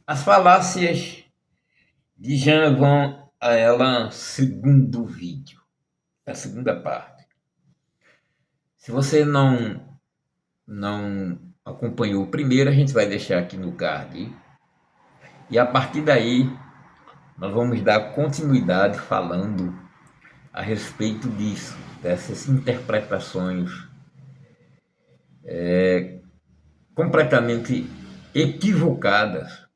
As falácias de Jean vão a ela segundo vídeo, a segunda parte. Se você não acompanhou o primeiro, a gente vai deixar aqui no card. E a partir daí, nós vamos dar continuidade falando a respeito disso, dessas interpretações completamente equivocadas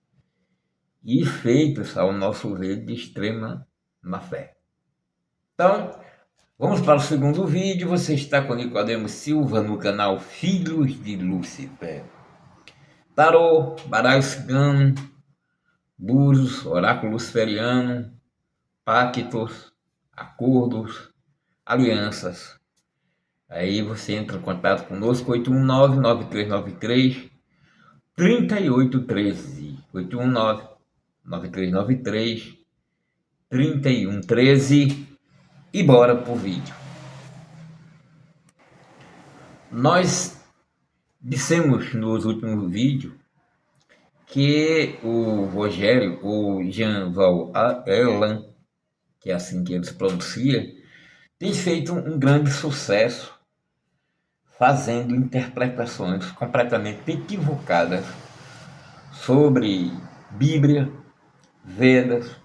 e feitas, ao nosso ver, de extrema má fé. Então, vamos para o segundo vídeo. Você está com Nicodemo Silva no canal Filhos de Lúcifer. Tarô, baralho cigano, búzios, oráculo luciferiano, pactos, acordos, alianças. Aí você entra em contato conosco, 819-9393-3813. 819-9393-3113. E bora pro vídeo. Nós dissemos nos últimos vídeos que o Rogério, ou Jean Val Erlan, que é assim que ele se pronuncia, tem feito um grande sucesso fazendo interpretações completamente equivocadas sobre Bíblia, Vedas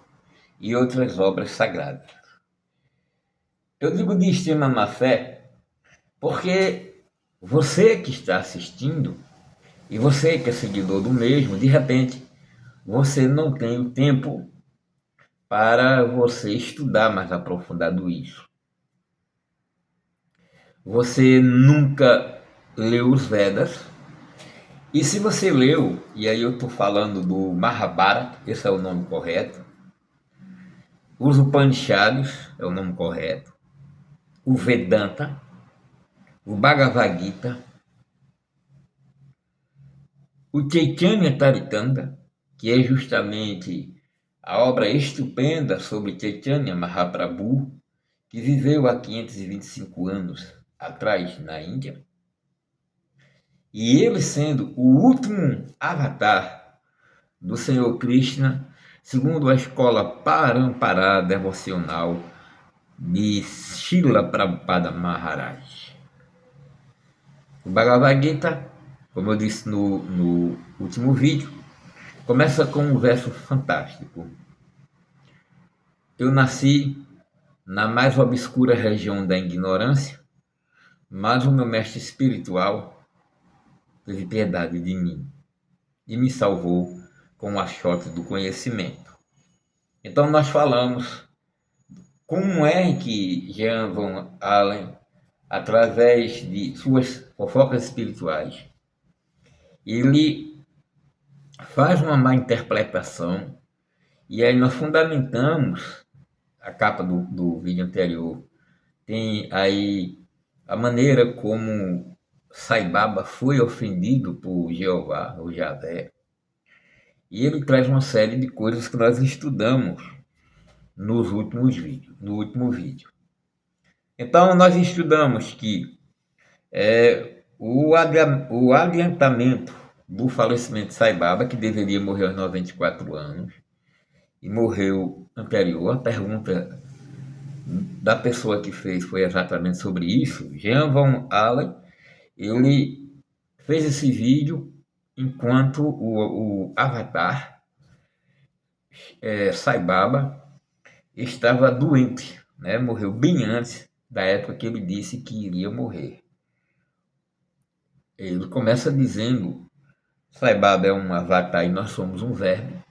e outras obras sagradas. Eu digo de extrema má fé porque você que está assistindo e você que é seguidor do mesmo, de repente, você não tem o tempo para você estudar mais aprofundado isso. Você nunca leu os Vedas, e se você leu, e aí eu estou falando do Mahabharata, esse é o nome correto, os Upanishads é o nome correto, o Vedanta, o Bhagavad Gita, o Chaitanya Charitamrita, que é justamente a obra estupenda sobre Chaitanya Mahaprabhu, que viveu há 525 anos atrás na Índia, e ele sendo o último avatar do Senhor Krishna, segundo a escola Parampara devocional de Srila Prabhupada Maharaj. O Bhagavad Gita, como eu disse no último vídeo, começa com um verso fantástico. Eu nasci na mais obscura região da ignorância, mas o meu mestre espiritual teve piedade de mim e me salvou com o achote do conhecimento. Então nós falamos como é que Jean Van Allen, através de suas fofocas espirituais, ele faz uma má interpretação, e aí nós fundamentamos a capa do vídeo anterior. Tem aí a maneira como Sai Baba foi ofendido por Jeová, ou Javé. E ele traz uma série de coisas que nós estudamos nos últimos vídeos, no último vídeo. Então, nós estudamos que o adiantamento do falecimento de Sai Baba, que deveria morrer aos 94 anos, e morreu anterior. A pergunta da pessoa que fez foi exatamente sobre isso. Jean Van Allen, ele fez esse vídeo enquanto o avatar Sai Baba estava doente, né? Morreu bem antes da época que ele disse que iria morrer. Ele começa dizendo: Sai Baba é um avatar e nós somos um verme,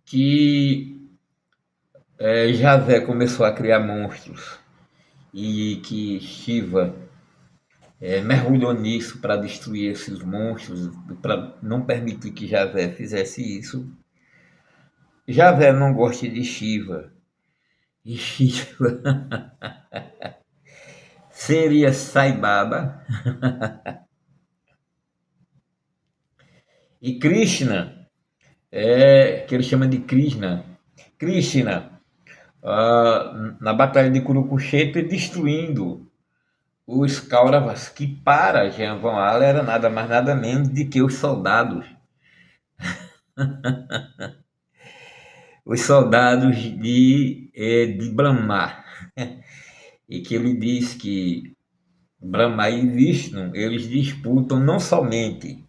que Javé começou a criar monstros e que Shiva mergulhou nisso para destruir esses monstros, para não permitir que Javé fizesse isso. Javé não gosta de Shiva, e Shiva seria Sai Baba. E Krishna, que ele chama de Krishna, na batalha de Kurukshetra, destruindo os Kauravas, que para Jean Van Aller era nada mais nada menos do que os soldados de Brahma, e que ele diz que Brahma e Vishnu, eles disputam não somente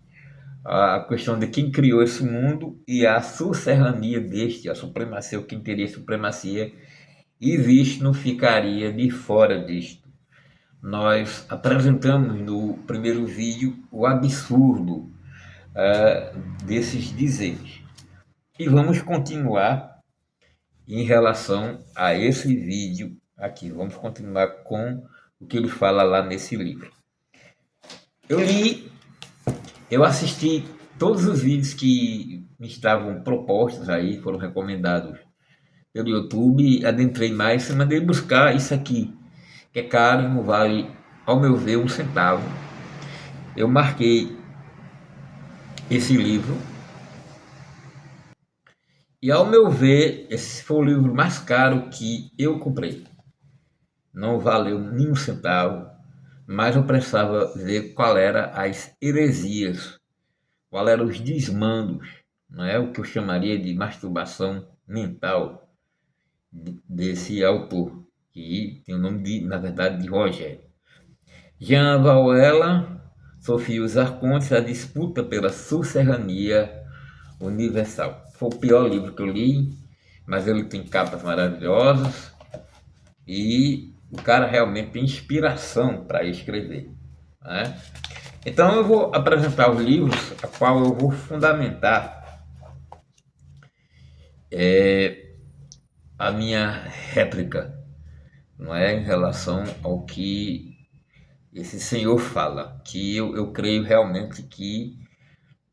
a questão de quem criou esse mundo e a suzerania deste, a supremacia, ou quem teria supremacia, e Vishnu ficaria de fora disto. Nós apresentamos no primeiro vídeo o absurdo desses dizeres. E vamos continuar em relação a esse vídeo aqui. Vamos continuar com o que ele fala lá nesse livro. Eu assisti todos os vídeos que me estavam propostos aí, foram recomendados pelo YouTube, adentrei mais e mandei buscar isso aqui, que é caro, não vale, ao meu ver, um centavo. Eu marquei esse livro e, ao meu ver, esse foi o livro mais caro que eu comprei. Não valeu nenhum centavo, mas eu precisava ver qual era as heresias, qual eram os desmandos, não é o que eu chamaria de masturbação mental desse autor, que tem o nome de, na verdade, de Rogério. Jean Valella, Sofia os Arcontes, a disputa pela suzerania universal. Foi o pior livro que eu li, mas ele tem capas maravilhosas e o cara realmente tem inspiração para escrever, né? Então eu vou apresentar os livros a qual eu vou fundamentar a minha réplica, não é, em relação ao que esse senhor fala, que eu creio realmente que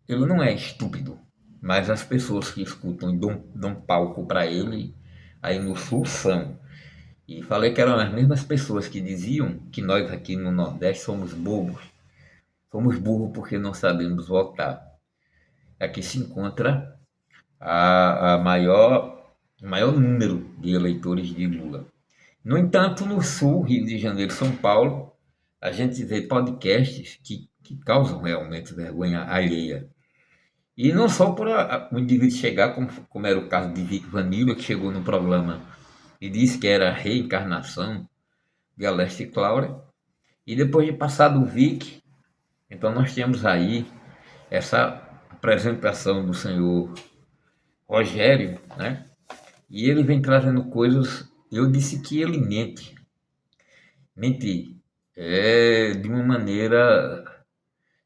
ele não é estúpido, mas as pessoas que escutam e dão palco para ele aí no sul são. E falei que eram as mesmas pessoas que diziam que nós aqui no Nordeste somos bobos, somos burros porque não sabemos votar. Aqui se encontra o maior número de eleitores de Lula. No entanto, no Sul, Rio de Janeiro, São Paulo, a gente vê podcasts que causam realmente vergonha alheia. E não só por o indivíduo chegar, como era o caso de Vic Vanilla, que chegou no programa e disse que era a reencarnação de Alessia Cláudia, e depois de passar do Vic, então nós temos aí essa apresentação do senhor Rogério, né? E ele vem trazendo coisas, eu disse que ele mente, de uma maneira,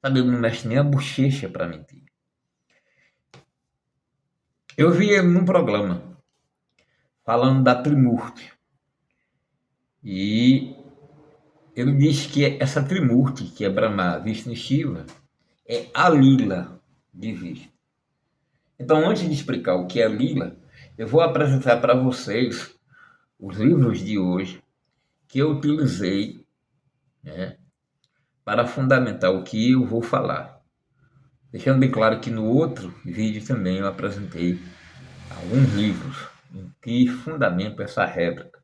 sabe, ele não mexe nem a bochecha para mentir. Eu vi ele num programa falando da Trimurti e ele disse que essa Trimurti, que é Brahma, Vishnu e Shiva, é a Lila de Vishnu. Então, antes de explicar o que é Lila, eu vou apresentar para vocês os livros de hoje que eu utilizei, né, para fundamentar o que eu vou falar. Deixando bem claro que no outro vídeo também eu apresentei alguns livros em que fundamento essa réplica.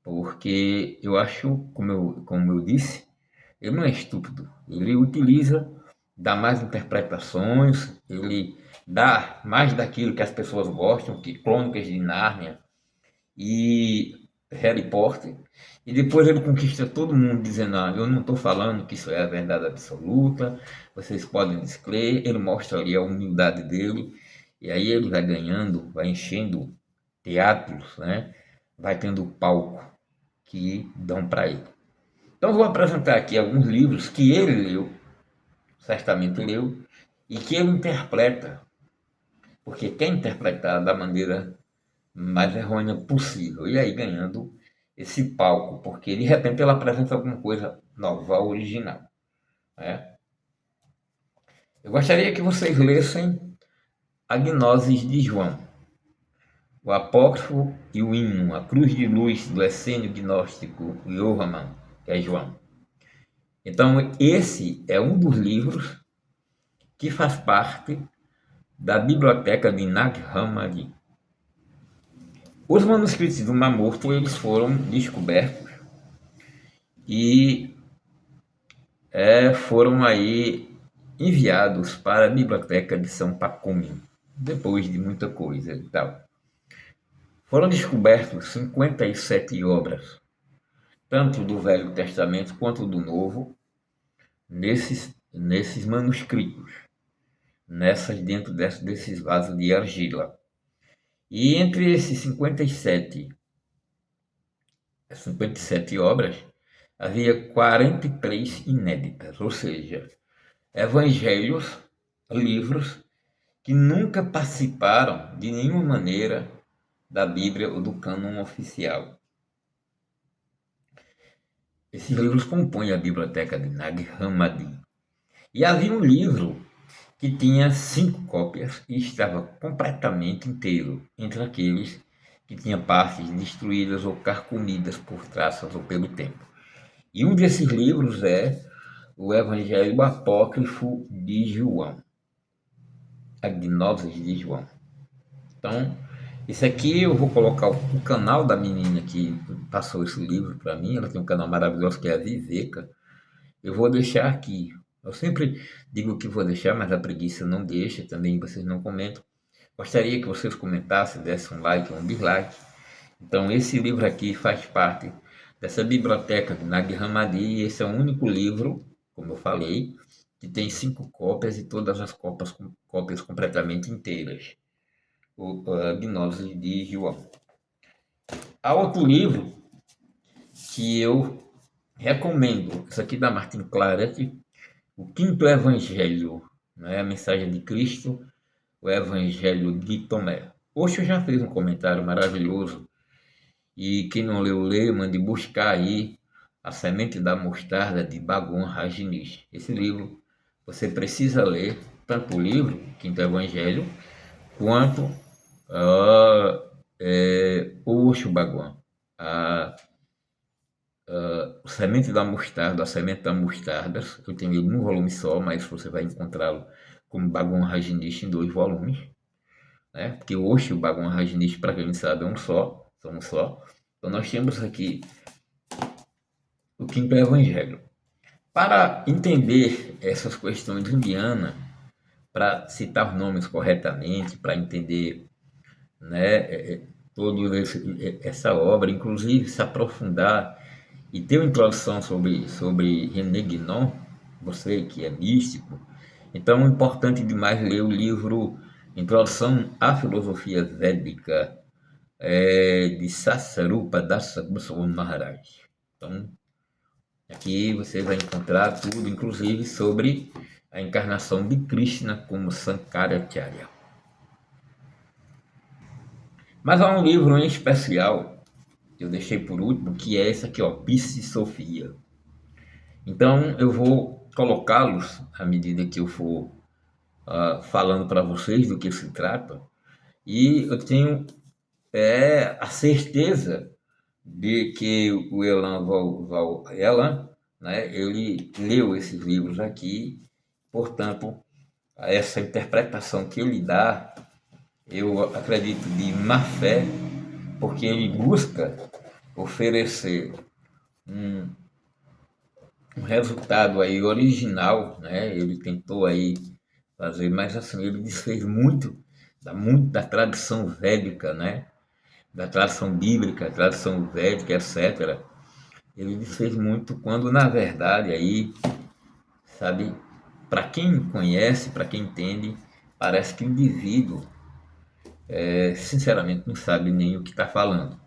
Porque eu acho, como eu disse, ele não é estúpido. Ele utiliza, dá mais interpretações, ele dá mais daquilo que as pessoas gostam, que Crônicas de Nárnia e Harry Potter. E depois ele conquista todo mundo dizendo, eu não estou falando que isso é a verdade absoluta, vocês podem descrer. Ele mostra ali a humildade dele, e aí ele vai ganhando, vai enchendo teatros, né? Vai tendo palco que dão para ele. Então eu vou apresentar aqui alguns livros que ele leu, certamente leu, e que ele interpreta, porque quer interpretar da maneira mais errônea possível, e aí ganhando esse palco, porque de repente ele apresenta alguma coisa nova, original, né? Eu gostaria que vocês lessem a Gnoses de João, o Apócrifo e o Hino, a Cruz de Luz do Essênio Gnóstico Yohanan, que é João. Então, esse é um dos livros que faz parte da biblioteca de Nag Hammadi. Os manuscritos do Mar Morto, eles foram descobertos e foram aí enviados para a Biblioteca de São Pacômio, depois de muita coisa e tal. Foram descobertos 57 obras, tanto do Velho Testamento quanto do Novo, nesses manuscritos, dentro desses vasos de argila. E entre esses 57 obras, havia 43 inéditas, ou seja, evangelhos, livros que nunca participaram de nenhuma maneira da Bíblia ou do cânon oficial. Esses livros compõem a biblioteca de Nag Hammadi. E havia um livro que tinha 5 cópias e estava completamente inteiro, entre aqueles que tinha partes destruídas ou carcomidas por traças ou pelo tempo. E um desses livros é o Evangelho Apócrifo de João, a Gnoses de João. Então, isso aqui eu vou colocar o canal da menina que passou esse livro para mim. Ela tem um canal maravilhoso que é a Viveca. Eu vou deixar aqui. Eu sempre digo que vou deixar, mas a preguiça não deixa, também vocês não comentam. Gostaria que vocês comentassem, dessem um like ou um dislike. Então, esse livro aqui faz parte dessa biblioteca de Nag Hammadi, e esse é o único livro, como eu falei, que tem 5 cópias e todas as cópias completamente inteiras. A Gnose de João. Há outro livro que eu recomendo, isso aqui da Martin Claret, o Quinto Evangelho, né? A Mensagem de Cristo, o Evangelho de Tomé. Osho já fez um comentário maravilhoso, e quem não leu, lê, mande buscar aí A Semente da Mostarda, de Bhagwan Rajneesh. Esse livro você precisa ler, tanto o livro, Quinto Evangelho, quanto o Osho Bhagwan, o Semente da Mostarda, A Semente da Mostarda. Eu tenho ele num volume só, mas você vai encontrá-lo como Bhagwan Rajneesh em 2 volumes, né? Porque o Osho e o Bhagwan Rajneesh, para quem não sabe, são um só. Então nós temos aqui o Quinto Evangelho. Para entender essas questões indianas, para citar os nomes corretamente, para entender, né, toda essa obra, inclusive se aprofundar e ter uma introdução sobre René Guénon, você que é místico, então é importante demais ler o livro Introdução à Filosofia Védica, de Sasarupa Dasa Goswami Maharaj. Então, aqui você vai encontrar tudo, inclusive sobre a encarnação de Krishna como Sankaracharya. Mas há um livro em especial que eu deixei por último, que é esse aqui, ó, Piscis Sophia. Então eu vou colocá-los à medida que eu for falando para vocês do que se trata, e eu tenho a certeza de que o Elan, né, ele leu esses livros aqui, portanto, essa interpretação que ele dá, eu acredito de má fé, porque ele busca oferecer um resultado aí original, né? Ele tentou aí fazer, mas assim, ele desfez muito da tradição védica, né? Da tradição bíblica, tradição védica, etc. Ele desfez muito quando, na verdade, aí, sabe, para quem conhece, para quem entende, parece que o indivíduo, sinceramente, não sabe nem o que está falando.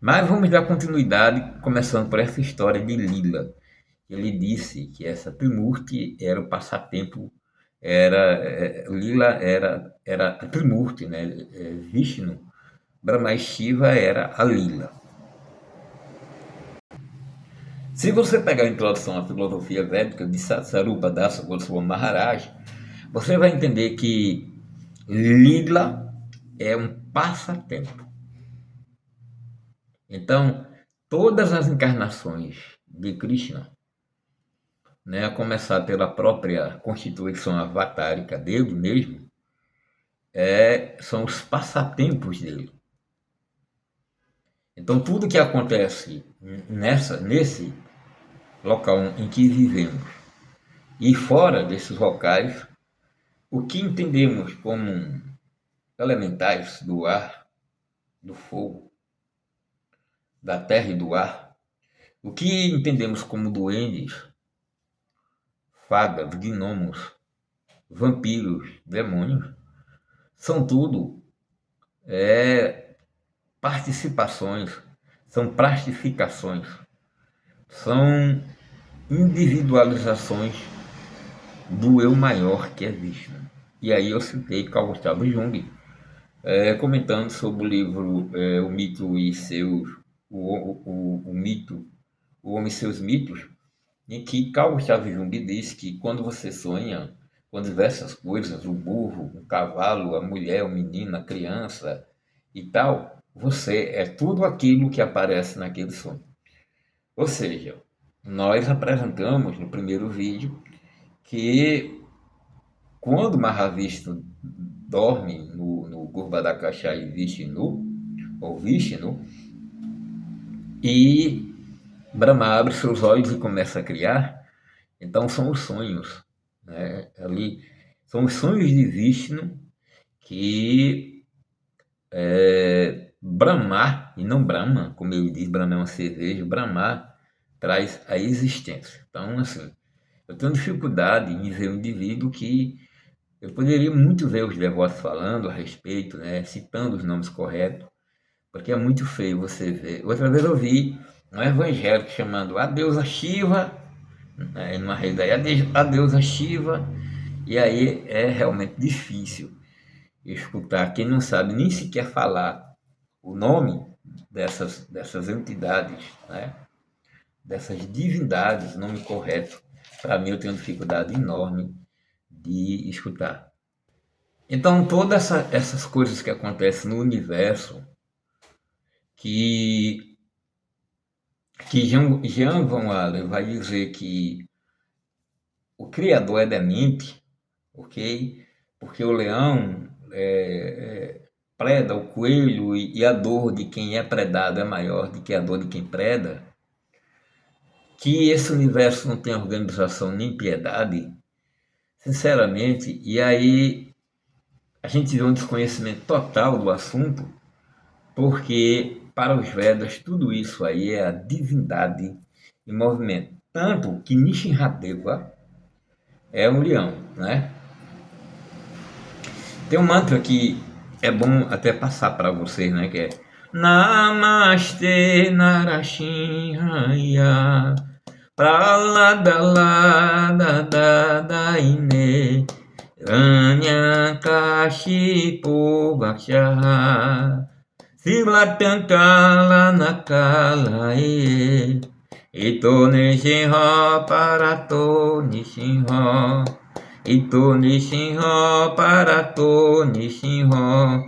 Mas vamos dar continuidade, começando por essa história de Lila. Ele disse que essa Trimurti era o passatempo, Lila era a Trimurti, né? Vishnu, Brahma e Shiva era a Lila. Se você pegar a introdução à filosofia védica de Sarupa Dasa Goswami Maharaj, você vai entender que Lila é um passatempo. Então, todas as encarnações de Krishna, né, a começar pela própria constituição avatárica dele mesmo, são os passatempos dele. Então, tudo que acontece nesse local em que vivemos. E fora desses locais, o que entendemos como elementais do ar, do fogo, da terra e do ar, o que entendemos como duendes, fadas, gnomos, vampiros, demônios, são tudo participações, são plastificações, são individualizações do eu maior que existe. E aí eu citei Carl Gustav Jung, comentando sobre o livro O Mito e Seus, o Mito, o Homem e Seus Mitos, em que Carl Gustav Jung diz que quando você sonha com diversas coisas, o burro, o cavalo, a mulher, o menino, a criança e tal, você é tudo aquilo que aparece naquele sonho. Ou seja, nós apresentamos no primeiro vídeo que quando Mahavishnu dorme no Gurvadakasha e Vishnu, ou Vishnu, e Brahma abre seus olhos e começa a criar, então são os sonhos, né? Ali são os sonhos de Vishnu que Brahma, e não Brahma, como ele diz, Brahma é uma cerveja, Brahma traz a existência. Então, assim, eu tenho dificuldade em ver um indivíduo que eu poderia muito ver os devotos falando a respeito, né, citando os nomes corretos, porque é muito feio você ver. Outra vez eu vi um evangélico chamando a deusa Shiva, né, numa rede aí, a deusa Shiva, e aí é realmente difícil escutar quem não sabe nem sequer falar o nome dessas entidades, né, dessas divindades, o nome correto. Para mim, eu tenho dificuldade enorme de escutar. Então, todas essas coisas que acontecem no universo, que, que Jean Van Allen vai dizer que o Criador é demente, ok? Porque o leão preda o coelho e a dor de quem é predado é maior do que a dor de quem preda, que esse universo não tem organização nem piedade, sinceramente, e aí a gente vê um desconhecimento total do assunto, porque para os Vedas tudo isso aí é a divindade em movimento. Tanto que Nishinradeva é um leão, né? Tem um mantra que é bom até passar para vocês, né? Que é Namaste Narashinhaya Praladaladaine Ranyakashipo Bhakshaha Silatankala Nakala Ito Nishinha Parato Nishinha Ito Nishinha Parato Nishinha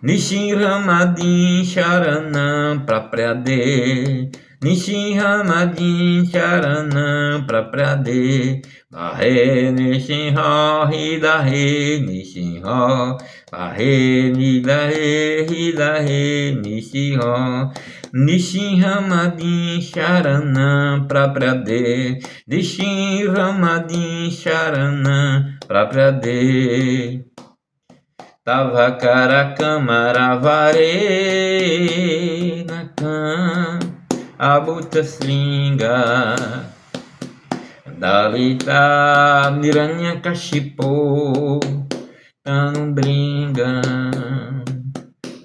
Nishinramadin Sharanam Praprade Nishinramadin Sharanam Praprade Bahe Nishinha Hidahe Nishinha Bahe Nidahe Hidahe Nishinha Nishinramadin Sharanam Praprade Nishinramadin Sharanam Praprade Tavakara Kamaravare Nakam Abuta Slinga Dalita Niranya Kashipo Tanumbringa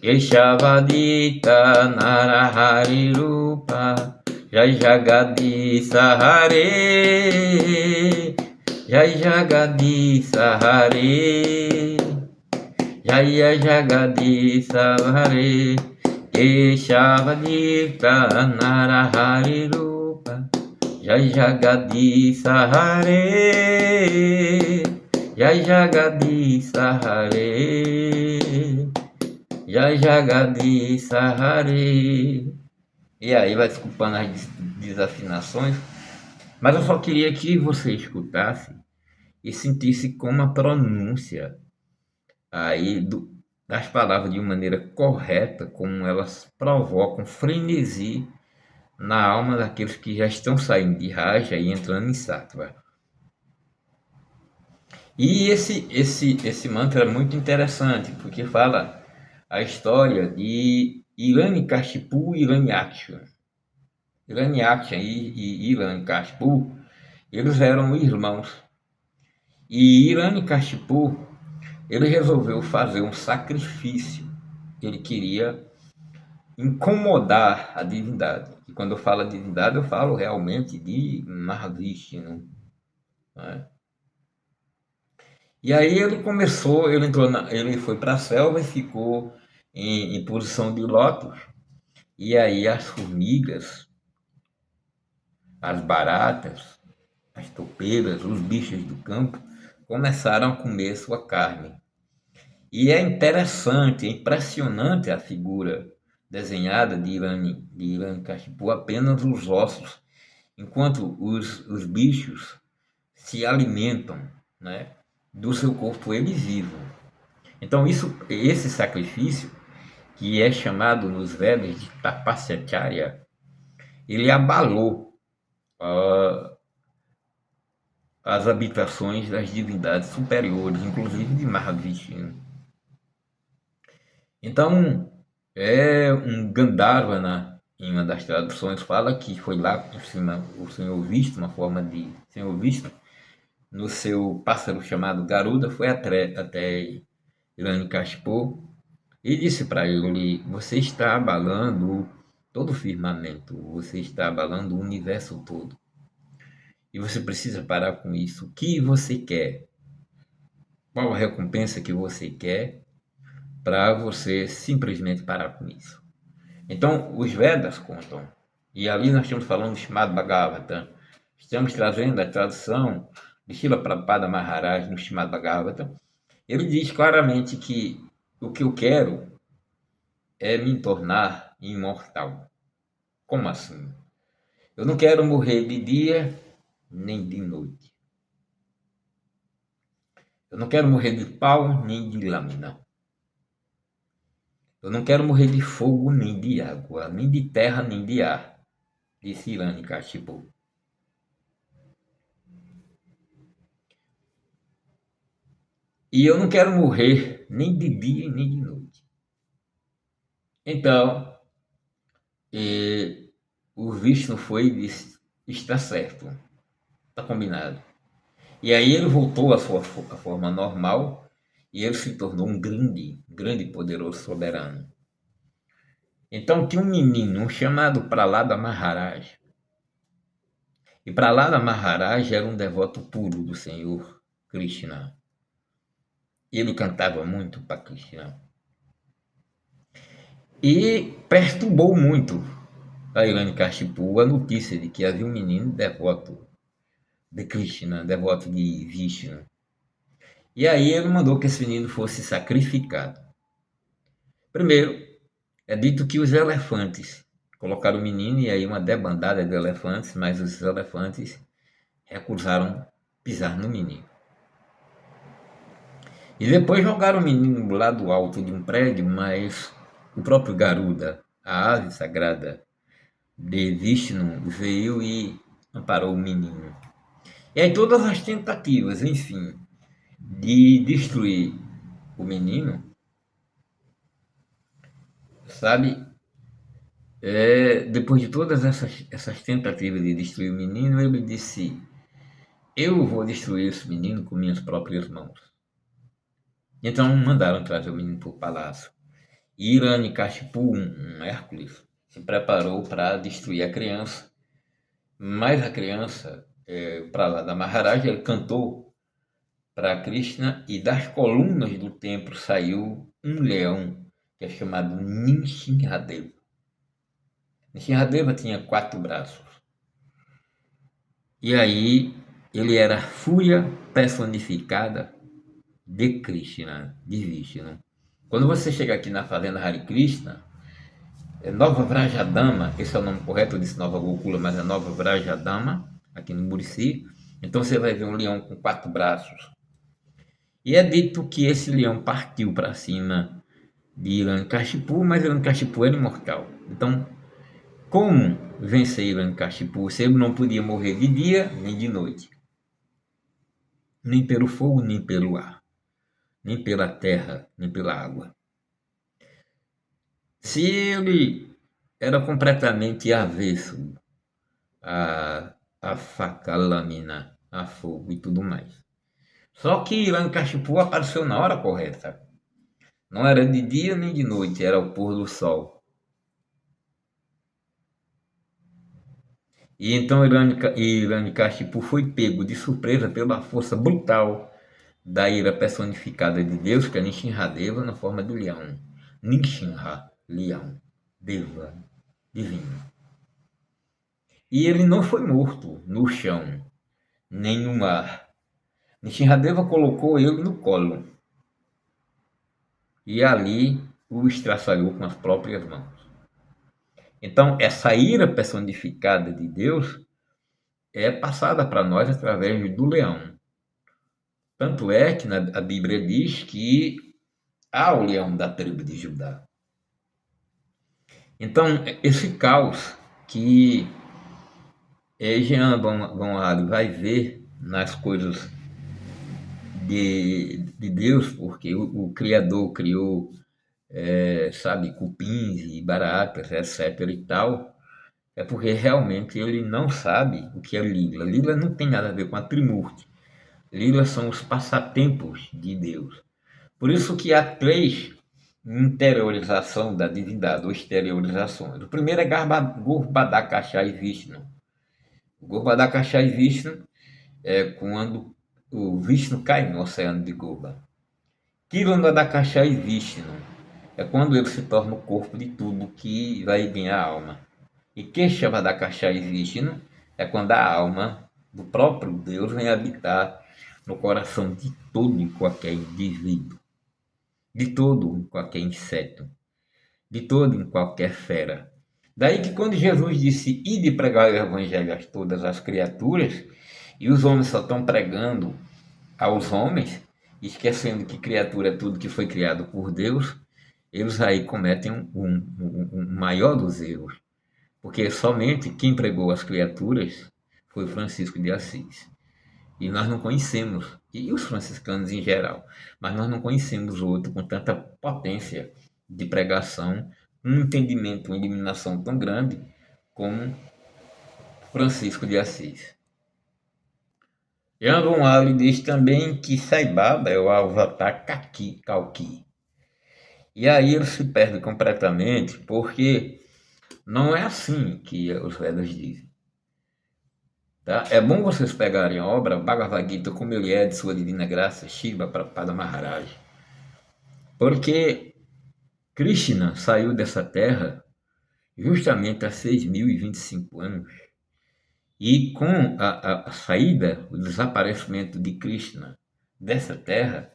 Yeshavadita Narahari Rupa Jai Jagadisa Hare Jai Jagadisa Hare Jaya Jagadisa Hare Keshavadita Narahari Rupa Jai Jagadisa Hare Jai Jagadisa Hare Jai Jagadisa Hare. E aí vai desculpando as desafinações, mas eu só queria que você escutasse e sentisse como a pronúncia aí das palavras de maneira correta, como elas provocam frenesi na alma daqueles que já estão saindo de Raja e entrando em Sattva. E esse mantra é muito interessante, porque fala a história de Hiranyakashipu e Hiranyaksha. Hiranyaksha e Hiranyakashipu, eles eram irmãos. E Hiranyakashipu, ele resolveu fazer um sacrifício. Ele queria incomodar a divindade. E quando eu falo divindade, eu falo realmente de Mahavishnu, né? E aí ele começou, ele foi para a selva e ficou em posição de lótus. E aí as formigas, as baratas, as topeiras, os bichos do campo começaram a comer sua carne. E é interessante, é impressionante a figura desenhada de Hiranyakashipu, apenas os ossos, enquanto os bichos se alimentam, né, do seu corpo ele vivo. Então esse sacrifício, que é chamado nos Vedas de Tapasacharya, ele abalou ah, as habitações das divindades superiores, inclusive de Mahavishnu. Então, um Gandharva, em uma das traduções, fala que foi lá por cima o Senhor Vishnu, uma forma de Senhor Vishnu, no seu pássaro chamado Garuda, foi até Hiranyakashipu e disse para ele: você está abalando todo o firmamento, você está abalando o universo todo. E você precisa parar com isso. O que você quer? Qual a recompensa que você quer para você simplesmente parar com isso? Então, os Vedas contam, e ali nós estamos falando do Srimad Bhagavatam, estamos trazendo a tradução de Srila Prabhupada Maharaj no Srimad Bhagavatam. Ele diz claramente que o que eu quero é me tornar imortal. Como assim? Eu não quero morrer de dia nem de noite. Eu não quero morrer de pau nem de lâmina. Eu não quero morrer de fogo nem de água, nem de terra nem de ar, disse Hiranyakashipu. E eu não quero morrer nem de dia nem de noite. Então, o Vishnu foi e disse: está certo, está combinado. E aí ele voltou à sua forma normal e ele se tornou um grande e poderoso soberano. Então tinha um menino chamado Prahlada Maharaj. E Prahlada Maharaj era um devoto puro do Senhor Krishna. Ele cantava muito para Krishna. E perturbou muito a Hiranyakashipu a notícia de que havia um menino devoto de Krishna, devoto de Vishnu. E aí ele mandou que esse menino fosse sacrificado. Primeiro, é dito que os elefantes colocaram o menino e aí uma debandada de elefantes, mas os elefantes recusaram pisar no menino. E depois jogaram o menino lá do alto de um prédio, mas o próprio Garuda, a ave sagrada de Vishnu, veio e amparou o menino. E aí todas as tentativas, enfim, de destruir o menino, sabe? Depois de todas essas tentativas de destruir o menino, ele disse: eu vou destruir esse menino com minhas próprias mãos. Então mandaram trazer o menino para o palácio. Hiranyakashipu, um Hércules, se preparou para destruir a criança. Mas a criança, para lá da Maharaj, ele cantou para Krishna e das colunas do templo saiu um leão, que é chamado Nishinradeva. Nishinradeva tinha 4 braços. E aí ele era a fúria personificada de Krishna, de Vishnu. Quando você chega aqui na fazenda Hare Krishna, Nova Vrajadama, esse é o nome correto, eu disse Nova Gokula, mas é Nova Vrajadama, aqui no Murici. Então você vai ver um leão com 4 braços. E é dito que esse leão partiu para cima de Hiranyakashipu, mas Hiranyakashipu era imortal. Então, Como vencer Hiranyakashipu se ele não podia morrer de dia nem de noite? Nem pelo fogo, nem pelo ar, nem pela terra, nem pela água. Se ele era completamente avesso a faca, a lâmina, a fogo e tudo mais. Só que Hiranyakashipu apareceu na hora correta. Não era de dia nem de noite, era o pôr do sol. E então Hiranyakashipu foi pego de surpresa pela força brutal da ira personificada de Deus, que é Nishinradeva, na forma de leão. Nishinra, leão, Deva, divino. E ele não foi morto no chão, nem no mar. Nishinradeva colocou ele no colo e ali o estraçalhou com as próprias mãos. Então, essa ira personificada de Deus é passada para nós através do leão. Tanto é que a Bíblia diz que há o leão da tribo de Judá. Então, esse caos que Jean Van Ali vai ver nas coisas de Deus, porque o Criador criou, sabe, cupins e baratas, etc. e tal, é porque realmente ele não sabe o que é Lila. Lila não tem nada a ver com a Trimurti. Lila são os passatempos de Deus. Por isso que há três interiorização da divindade, ou exteriorizações. O primeiro é Garbhadakasha e Vishnu. O Garbhadakasha e Vishnu é quando o Vishnu cai no oceano de Gorba. Tirandadakasha e Vishnu é quando ele se torna o corpo de tudo que vai vir a alma. E Keshavadakasha e Vishnu é quando a alma do próprio Deus vem habitar no coração de todo e qualquer indivíduo, de todo e qualquer inseto, de todo e qualquer fera. Daí que quando Jesus disse, ide pregar o evangelho a todas as criaturas, e os homens só estão pregando aos homens, esquecendo que criatura é tudo que foi criado por Deus, eles aí cometem um maior dos erros. Porque somente quem pregou as criaturas foi Francisco de Assis. E nós não conhecemos, e os franciscanos em geral, mas nós não conhecemos outro com tanta potência de pregação, um entendimento, uma iluminação tão grande como Francisco de Assis. Jan Von Ali diz também que Sai Baba é o avatar Kalki. E aí ele se perde completamente, porque não é assim que os Vedas dizem. Tá? É bom vocês pegarem a obra Bhagavad Gita como ele é de sua divina graça, Shiva Prabhupada Maharaj. Porque Krishna saiu dessa terra justamente há 6.025 anos. E com a saída, o desaparecimento de Krishna dessa terra,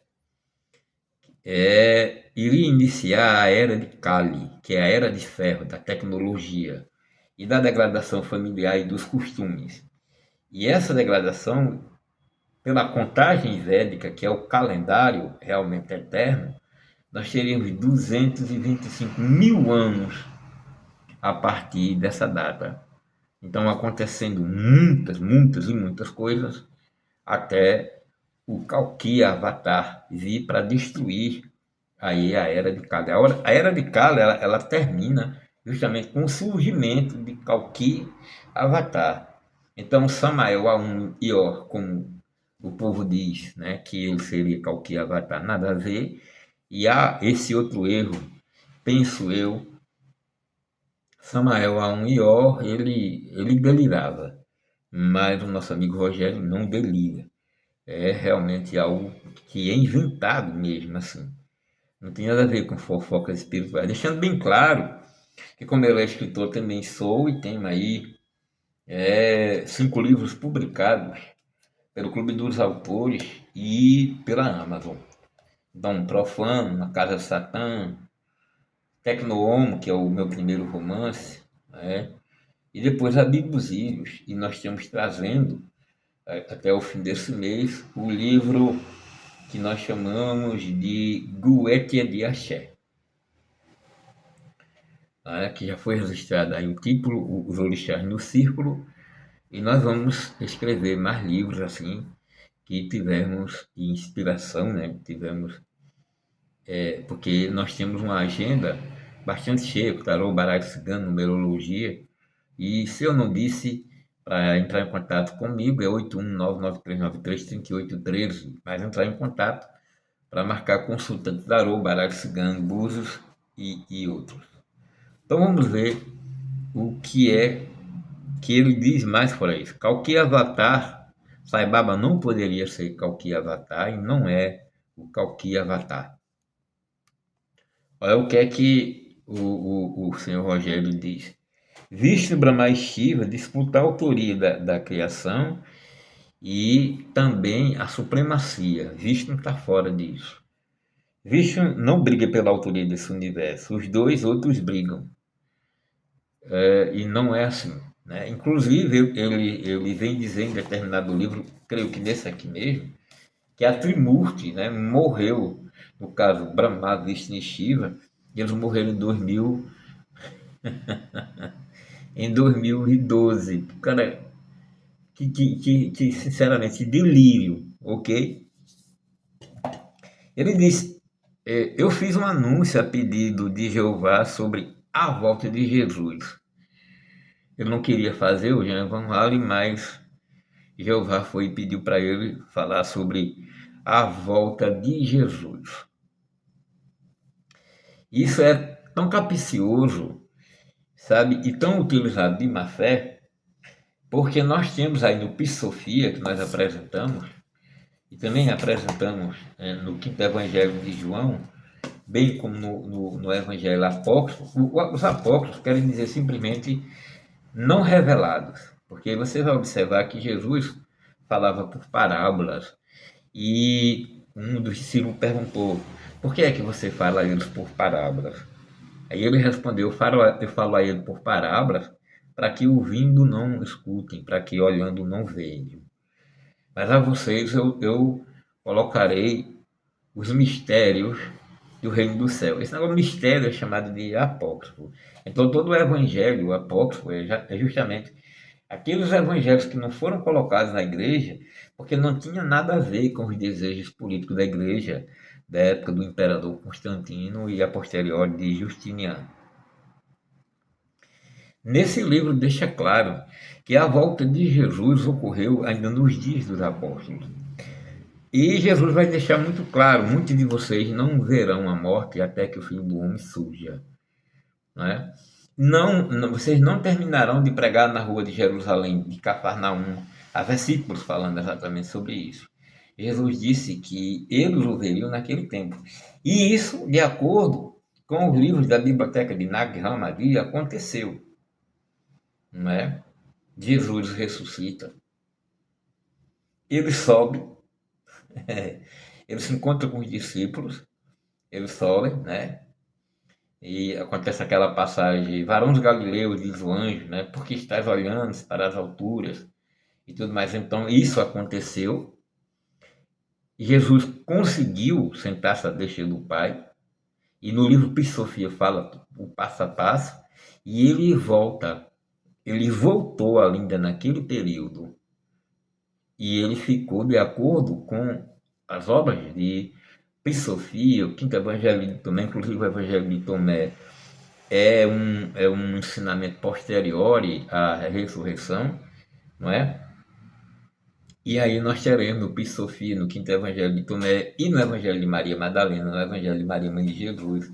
iria iniciar a era de Kali, que é a era de ferro, da tecnologia e da degradação familiar e dos costumes. E essa degradação, pela contagem védica, que é o calendário realmente eterno, nós teríamos 225 mil anos a partir dessa data. Então, acontecendo muitas e muitas coisas, até o Kalki Avatar vir para destruir aí a Era de Kali. A Era de Kali, ela termina justamente com o surgimento de Kalki Avatar. Então, Samael A1 Ior, como o povo diz, né, que ele seria Kalki Avatar, nada a ver. E há esse outro erro, penso eu, Samael A1 Ior, ele delirava, mas o nosso amigo Rogério não delira. É realmente algo que é inventado mesmo, assim. Não tem nada a ver com fofocas espirituais. Deixando bem claro que, como ele é escritor, também sou e tenho aí 5 livros publicados pelo Clube dos Autores e pela Amazon. Dom Profano, Na Casa de Satã, Tecno-Homo, que é o meu primeiro romance, né? E depois Abduzílios. E nós estamos trazendo, até o fim desse mês, o livro que nós chamamos de Guetia de Axé. né, que já foi registrado aí o título, Os Orixás no Círculo, e nós vamos escrever mais livros assim, que tivemos inspiração, né? Tivemos, porque nós temos uma agenda bastante cheia, tarô, baralho cigano, numerologia, e se eu não disse, para entrar em contato comigo é 81993933813, mas entrar em contato para marcar consulta de tarô, baralho cigano, búzios e outros. Então vamos ver o que é que ele diz mais por aí. Qualquer avatar, Sai Baba não poderia ser qualquer avatar e não é o qualquer avatar. Olha o que é que o senhor Rogério diz. Vishnu, Brahma e Shiva disputam a autoria da criação e também a supremacia. Vishnu está fora disso. Vishnu não briga pela autoria desse universo, os dois outros brigam. E não é assim. Né? Inclusive, ele vem dizer em determinado livro, creio que nesse aqui mesmo, que a Trimurti, né, morreu, no caso Brahma, Vishnu e Shiva, e eles morreram em 2012. Cara, que sinceramente, delírio, ok? Ele diz, eu fiz um anúncio a pedido de Jeová sobre a volta de Jesus. Ele não queria fazer o Jean Van Halen, mas Jeová foi e pediu para ele falar sobre a volta de Jesus. Isso é tão capcioso, sabe, e tão utilizado de má fé, porque nós temos aí no Psofia, que nós apresentamos, e também apresentamos no Quinto Evangelho de João, bem como no Evangelho Apócrifo. Os apócrifos querem dizer simplesmente não revelados, porque você vai observar que Jesus falava por parábolas, e um dos discípulos perguntou, por que é que você fala a eles por parábolas? Aí ele respondeu, eu falo a ele por parábolas, para que ouvindo não escutem, para que olhando não vejam. Mas a vocês eu colocarei os mistérios do reino do céu. Esse negócio de mistério é chamado de apócrifo. Então todo o evangelho apócrifo é justamente aqueles evangelhos que não foram colocados na igreja, porque não tinha nada a ver com os desejos políticos da igreja da época do imperador Constantino e a posteriori de Justiniano. Nesse livro deixa claro que a volta de Jesus ocorreu ainda nos dias dos apóstolos. E Jesus vai deixar muito claro, muitos de vocês não verão a morte até que o Filho do Homem surja. Né? Vocês não terminarão de pregar na rua de Jerusalém, de Cafarnaum. Há versículos falando exatamente sobre isso. Jesus disse que eles o veriam naquele tempo. E isso, de acordo com os livros da biblioteca de Nag Hammadi, aconteceu. Não é? Jesus ressuscita. Ele sobe. Ele se encontra com os discípulos. Eles sobem, né? E acontece aquela passagem, varões galileus, diz o anjo, né? Porque estás olhando para as alturas e tudo mais. Então, isso aconteceu. Jesus conseguiu sentar-se à destra do Pai. E no livro Psofia fala o passo a passo. E ele volta. Ele voltou ainda naquele período. E ele ficou de acordo com as obras de Psofia, o Quinto Evangelho de Tomé, inclusive o Evangelho de Tomé é um ensinamento posterior à ressurreição, não é? E aí nós teremos no Psofia, no Quinto Evangelho de Tomé e no Evangelho de Maria Madalena, no Evangelho de Maria Mãe de Jesus,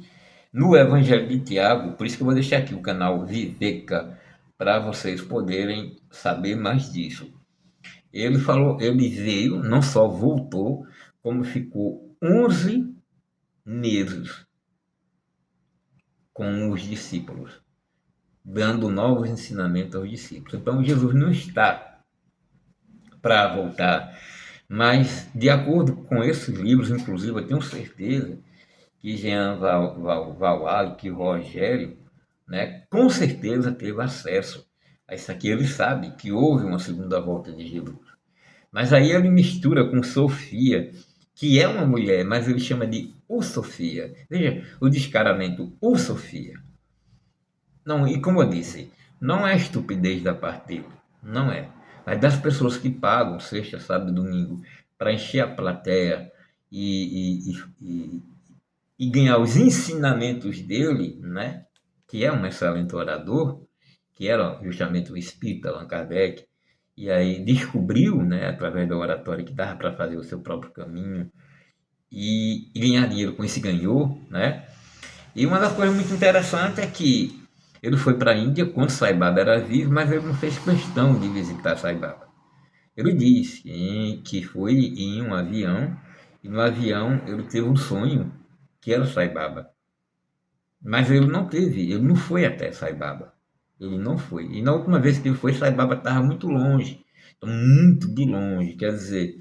no Evangelho de Tiago, por isso que eu vou deixar aqui o canal Viveca para vocês poderem saber mais disso. Ele falou, ele veio, não só voltou, como ficou 11 meses com os discípulos, dando novos ensinamentos aos discípulos. Então Jesus não está para voltar, mas de acordo com esses livros, inclusive eu tenho certeza que Jean Valal, que Rogério, né, com certeza teve acesso a isso aqui. Ele sabe que houve uma segunda volta de Jesus. Mas aí ele mistura com Sofia, que é uma mulher, mas ele chama de O Sofia. Veja o descaramento, O Sofia. Não, e como eu disse, não é estupidez da parte dele, não é. Mas das pessoas que pagam sexta, sábado e domingo para encher a plateia e e ganhar os ensinamentos dele, né? Que é um excelente orador, que era justamente o espírito Allan Kardec, e aí descobriu, né, através da oratória, que dava para fazer o seu próprio caminho e ganhar dinheiro com esse ganhou, né? E uma das coisas muito interessantes é que ele foi para a Índia quando Sai Baba era vivo, mas ele não fez questão de visitar Sai Baba. Ele diz que foi em um avião e no avião ele teve um sonho que era Sai Baba. Mas ele não teve, ele não foi até Sai Baba. Ele não foi. E na última vez que ele foi, Sai Baba estava muito longe. Então, muito de longe. Quer dizer,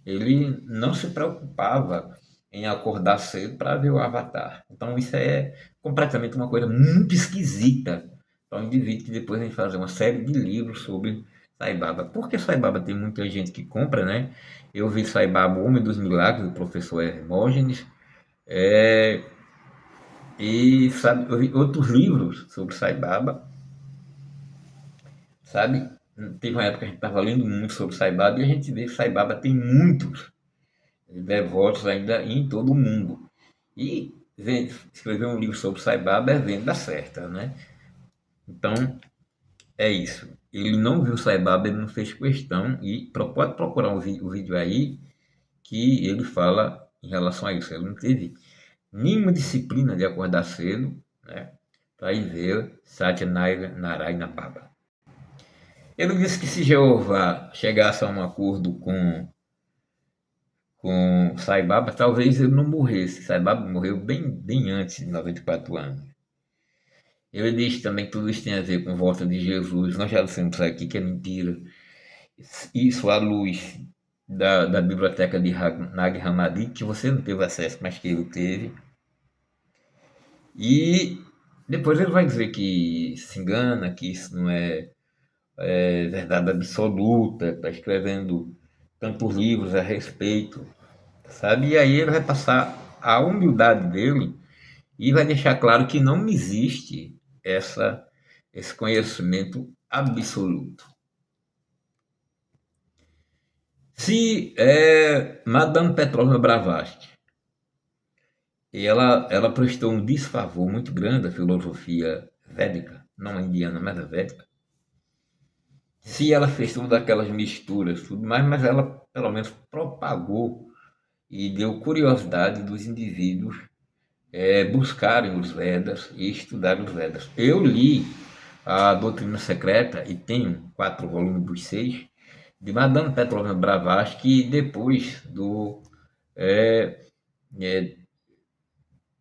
ele não se preocupava em acordar cedo para ver o Avatar. Então, isso é completamente uma coisa muito esquisita para um indivíduo que depois vem fazer uma série de livros sobre Sai Baba. Porque Sai Baba tem muita gente que compra, né? Eu vi Sai Baba, o Homem dos Milagres, do professor Hermógenes. É, e sabe, eu vi outros livros sobre Sai Baba, sabe? Teve uma época que a gente estava lendo muito sobre Sai Baba e a gente vê que Sai Baba tem muitos devotos ainda em todo o mundo. E escrever um livro sobre Sai Baba é venda certa, né? Então, é isso. Ele não viu Sai Baba, ele não fez questão e pode procurar o vídeo aí que ele fala em relação a isso. Ele não teve nenhuma disciplina de acordar cedo, né? Para ir ver Satyanarayana Baba. Ele disse que se Jeová chegasse a um acordo com Sai Baba, talvez ele não morresse. Sai Baba morreu bem antes de 94 anos. Ele disse também que tudo isso tem a ver com a volta de Jesus. Nós já dissemos aqui que é mentira. Isso à luz da biblioteca de Nag Hammadi, que você não teve acesso, mas que ele teve. E depois ele vai dizer que se engana, que isso não é verdade absoluta, está escrevendo tantos livros a respeito, sabe? E aí ele vai passar a humildade dele e vai deixar claro que não existe esse conhecimento absoluto. Se Madame Petrovna Blavatsky, ela prestou um desfavor muito grande à filosofia védica, não a indiana, mas a védica, se ela fez todas aquelas misturas, tudo mais, mas ela pelo menos propagou e deu curiosidade dos indivíduos buscarem os Vedas e estudarem os Vedas. Eu li a Doutrina Secreta e tenho 4 volumes dos 6 de Madame Petrovna Blavatsky depois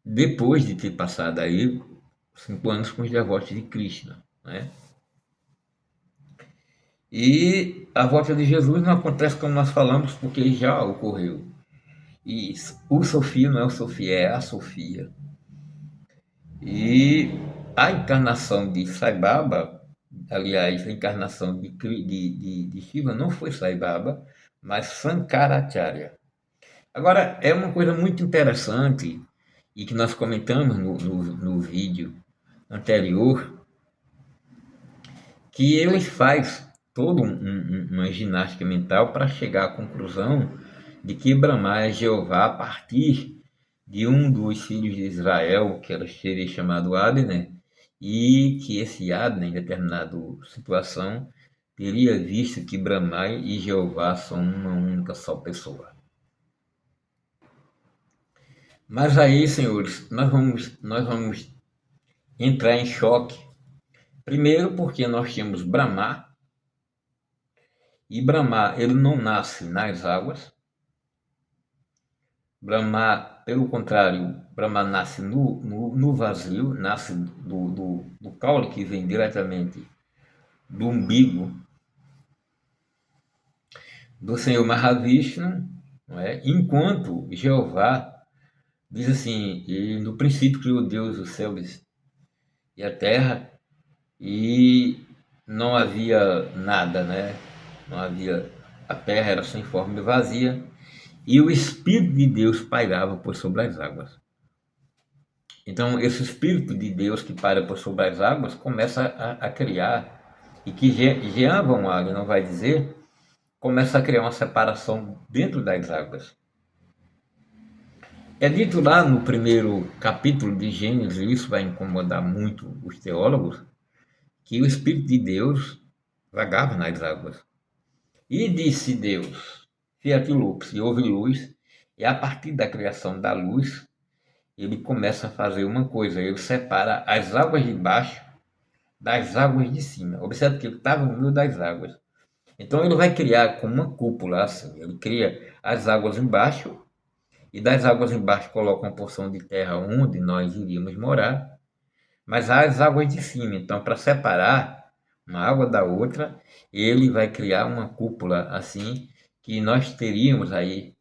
depois de ter passado aí 5 anos com os devotos de Krishna, né? E a volta de Jesus não acontece como nós falamos, porque já ocorreu. E o Sofia não é o Sofia, é a Sofia. E a encarnação de Sai Baba, aliás, a encarnação de Shiva não foi Sai Baba, mas Sankaracharya. Agora, é uma coisa muito interessante e que nós comentamos no vídeo anterior, que ele faz toda uma ginástica mental para chegar à conclusão de que Brahma é Jeová a partir de um dos filhos de Israel, que seria chamado Abner, e que esse Abner, em determinada situação, teria visto que Brahma e Jeová são uma única só pessoa. Mas aí, senhores, nós vamos entrar em choque. Primeiro porque nós temos Brahma, e Brahma ele não nasce nas águas. Brahma, pelo contrário, Brahma nasce no vazio, nasce do caule que vem diretamente do umbigo do Senhor Mahavishnu, não é? Enquanto Jeová diz assim, e no princípio criou Deus os céus e a terra, e não havia nada, né? Não havia, a terra era sem forma e vazia, e o Espírito de Deus pairava por sobre as águas. Então, esse Espírito de Deus que para por sobre as águas começa a criar, e que Jean Van Wagner não vai dizer, começa a criar uma separação dentro das águas. É dito lá no primeiro capítulo de Gênesis, e isso vai incomodar muito os teólogos, que o Espírito de Deus vagava nas águas. E disse Deus, fiat lux, e houve luz, e a partir da criação da luz, ele começa a fazer uma coisa, ele separa as águas de baixo das águas de cima. Observe que ele estava no meio das águas. Então ele vai criar como uma cúpula, assim, ele cria as águas embaixo, e das águas embaixo coloca uma porção de terra onde nós iríamos morar, mas há as águas de cima. Então, para separar uma água da outra, ele vai criar uma cúpula assim, que nós teríamos aí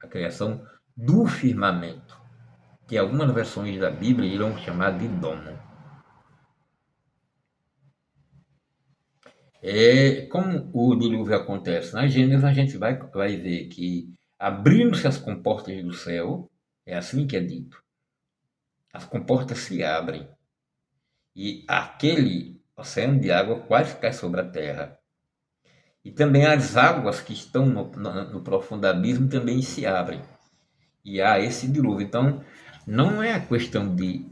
a criação do firmamento, que algumas versões da Bíblia irão chamar de domo. Como o dilúvio acontece na Gênesis, a gente vai ver que abrindo-se as comportas do céu, é assim que é dito, as comportas se abrem e aquele oceano de água quase cai sobre a terra. E também as águas que estão no profundo abismo também se abrem. E há esse dilúvio. Então, não é a questão de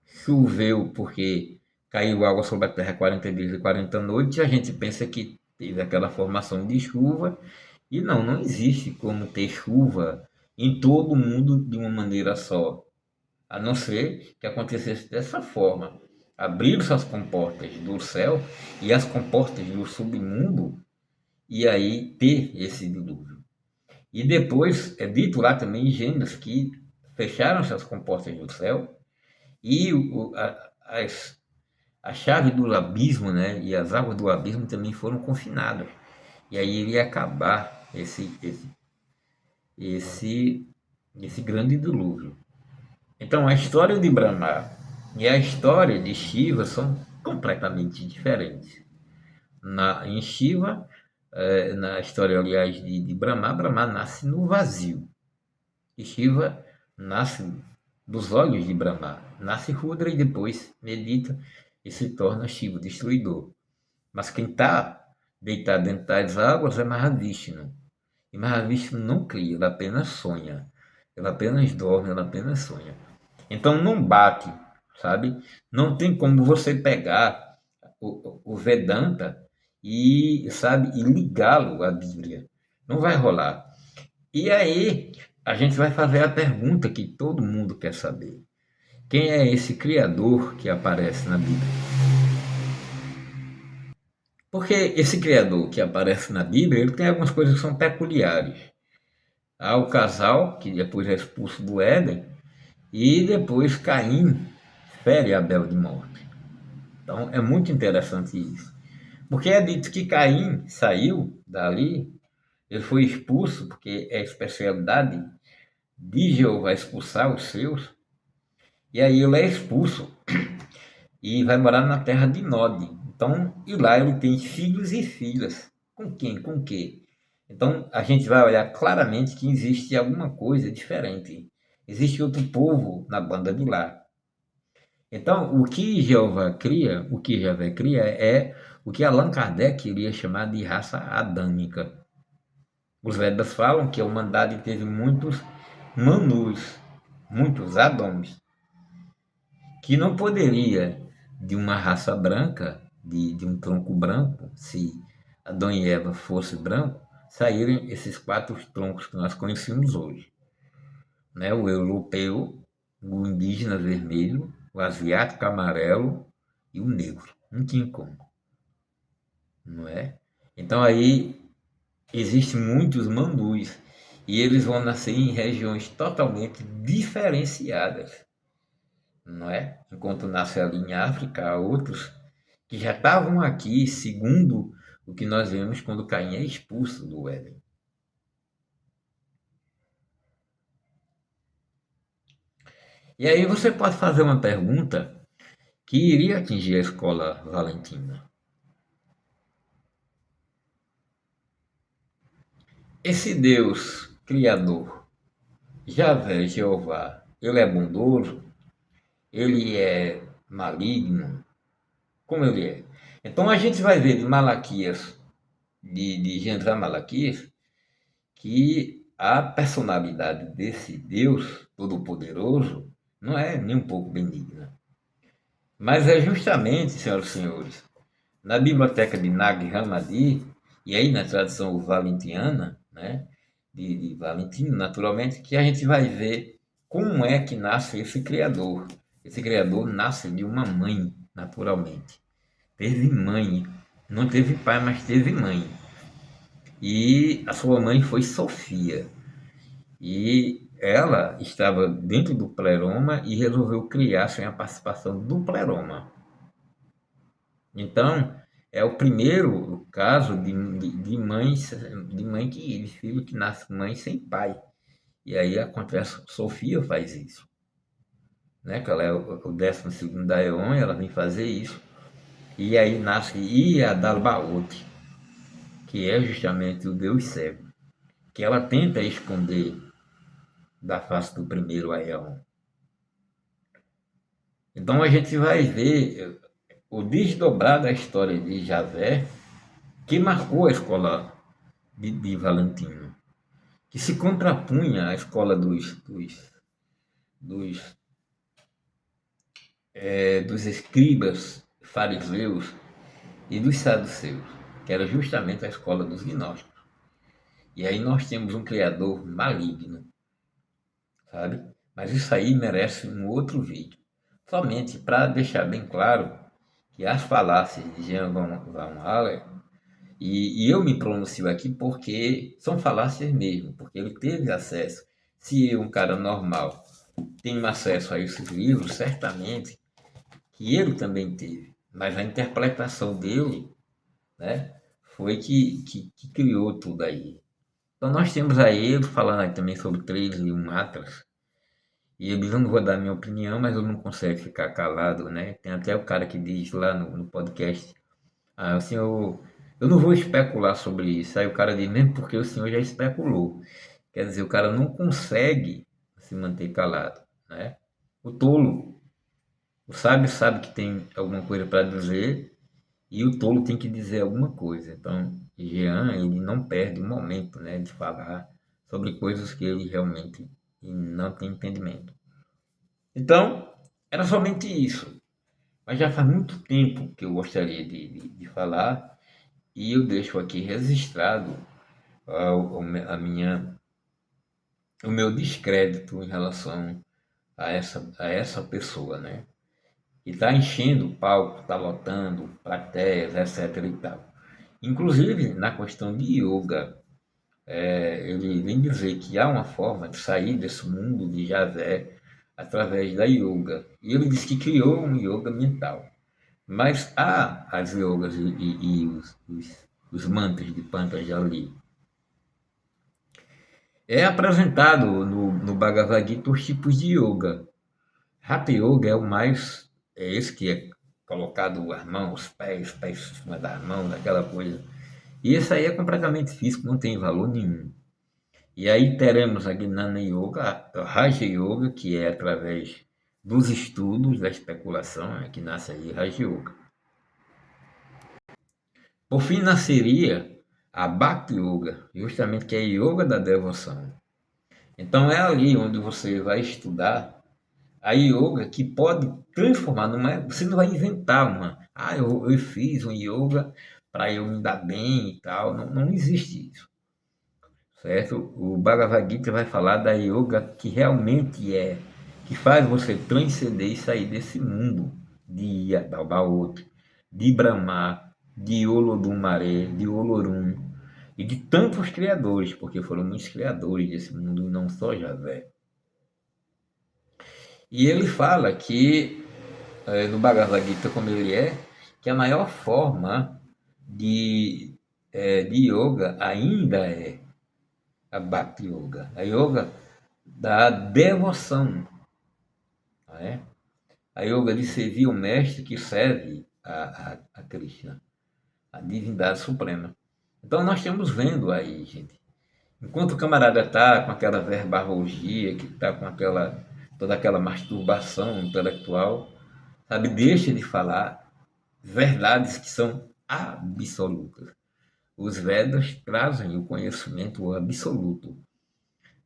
choveu porque caiu água sobre a terra 40 dias e 40 noites, a gente pensa que teve aquela formação de chuva, e não existe como ter chuva em todo o mundo de uma maneira só, a não ser que acontecesse dessa forma. Abriram-se as comportas do céu e as comportas do submundo, e aí ter esse dilúvio. E depois é dito lá também em Gênesis que fecharam-se as comportas do céu e a chave do abismo, né, e as águas do abismo também foram confinadas. E aí iria acabar esse, esse grande dilúvio. Então a história de Brahma e a história de Shiva são completamente diferentes. Em Shiva, na história, aliás, de Brahma, Brahma nasce no vazio. E Shiva nasce dos olhos de Brahma. Nasce Rudra e depois medita e se torna Shiva, destruidor. Mas quem está deitado dentro das águas é Mahavishnu. E Mahavishnu não cria, ela apenas sonha. Ela apenas dorme, ela apenas sonha. Então não bate, sabe? Não tem como você pegar o Vedanta e, sabe, e ligá-lo à Bíblia. Não vai rolar. E aí a gente vai fazer a pergunta que todo mundo quer saber. Quem é esse Criador que aparece na Bíblia? Porque esse Criador que aparece na Bíblia, ele tem algumas coisas que são peculiares. Há o casal, que depois é expulso do Éden, e depois Caim fere Abel de morte. Então é muito interessante isso. Porque é dito que Caim saiu dali, ele foi expulso, porque é a especialidade de Jeová expulsar os seus, e aí ele é expulso e vai morar na terra de Nod. Então, e lá ele tem filhos e filhas. Com quem? Com quê? Então, a gente vai olhar claramente que existe alguma coisa diferente. Existe outro povo na banda de lá. Então, o que Jeová cria é o que Allan Kardec iria chamar de raça adâmica. Os Vedas falam que a humanidade teve muitos manus, muitos Adões, que não poderia, de uma raça branca, de um tronco branco, se Adão e Eva fossem brancos, saírem esses quatro troncos que nós conhecemos hoje. Né? O europeu, o indígena vermelho, o asiático amarelo e o negro. Não tinha como, não é? Então aí existem muitos mandus e eles vão nascer em regiões totalmente diferenciadas, não é? Enquanto nasce ali em África, há outros que já estavam aqui, segundo o que nós vemos quando Caim é expulso do Éden. E aí você pode fazer uma pergunta que iria atingir a escola valentina. Esse Deus Criador, Javé, Jeová, ele é bondoso? ele é maligno, como ele é. Então a gente vai ver de Malaquias, de Gentrar Malaquias, que a personalidade desse Deus Todo-Poderoso não é nem um pouco benigna. Mas é justamente, senhoras e senhores, na biblioteca de Nag Hammadi, e aí na tradição valentiniana, né, de Valentino, naturalmente, que a gente vai ver como é que nasce esse Criador. Esse Criador nasce de uma mãe, naturalmente. Teve mãe, não teve pai, mas teve mãe. E a sua mãe foi Sofia. E ela estava dentro do pleroma e resolveu criar sem a participação do pleroma. Então, é o primeiro caso de mãe de filho que nasce mãe sem pai. E aí acontece, Sofia faz isso, né? Que ela é o 12º da Eon, ela vem fazer isso. E aí nasce Iadalbaoth, que é justamente o Deus cego, que ela tenta esconder da face do primeiro Aeon. Então a gente vai ver o desdobrar da história de Javé, que marcou a escola de Valentino, que se contrapunha à escola dos, dos escribas, fariseus e dos saduceus, que era justamente a escola dos gnósticos. E aí nós temos um criador maligno, sabe? Mas isso aí merece um outro vídeo. Somente para deixar bem claro que as falácias de Jean Van Haller, e eu me pronuncio aqui porque são falácias mesmo, porque ele teve acesso. Se eu, um cara normal, tenho acesso a esses livros, certamente que ele também teve. Mas a interpretação dele, né, foi que criou tudo aí. Então nós temos aí ele falando aí também sobre 3 matras. E eu não vou dar minha opinião, mas eu não consigo ficar calado, né? Tem até o cara que diz lá no podcast, o senhor, eu não vou especular sobre isso. Aí o cara diz, mesmo porque o senhor já especulou. Quer dizer, o cara não consegue se manter calado, né? O tolo, o sábio sabe que tem alguma coisa para dizer e o tolo tem que dizer alguma coisa. Então, Jean, ele não perde um momento, né, de falar sobre coisas que ele realmente não tem entendimento. Então, era somente isso. Mas já faz muito tempo que eu gostaria de falar e eu deixo aqui registrado a minha, o meu descrédito em relação a essa pessoa, né? Que está enchendo o palco, está lotando plateias, etc. e tal. Inclusive, na questão de yoga, ele vem dizer que há uma forma de sair desse mundo de Javé através da yoga. E ele diz que criou um yoga mental. Mas há as yogas e os mantras de Patanjali. É apresentado no Bhagavad Gita os tipos de yoga. Hatha Yoga é o mais, é esse que é colocado as mãos, os pés em cima das mãos, aquela coisa. E esse aí é completamente físico, não tem valor nenhum. E aí teremos a Gnana Yoga, a Raja Yoga, que é através dos estudos, da especulação, que nasce aí Raja Yoga. Por fim, nasceria a Bhakti Yoga, justamente que é a yoga da devoção. Então é ali onde você vai estudar a yoga que pode transformar, você não vai inventar eu fiz um yoga para eu me dar bem e tal, não existe isso, certo? O Bhagavad Gita vai falar da yoga que realmente que faz você transcender e sair desse mundo de Yadalbaoth, de Brahma, de Olodumare, de Olorum e de tantos criadores, porque foram muitos criadores desse mundo e não só Javé. E ele fala que, no Bhagavad Gita, como ele que a maior forma de yoga ainda é a Bhakti Yoga, a yoga da devoção, não é? A yoga de servir o mestre que serve a Krishna, a divindade suprema. Então nós estamos vendo aí, gente, enquanto o camarada está com aquela verborragia, que está com aquela toda aquela masturbação intelectual, sabe? Deixa de falar verdades que são absolutas. Os Vedas trazem o conhecimento absoluto.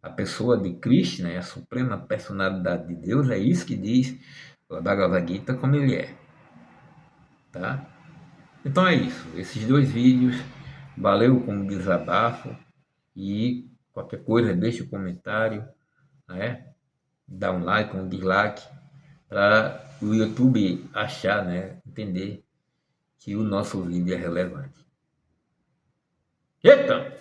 A pessoa de Krishna é a suprema personalidade de Deus, é isso que diz o Bhagavad Gita como ele é. Tá? Então é isso. Esses dois vídeos, valeu como desabafo. E qualquer coisa, deixa o comentário, né? Dá um like, um dislike, para o YouTube achar, né? Entender que o nosso vídeo é relevante. Eita!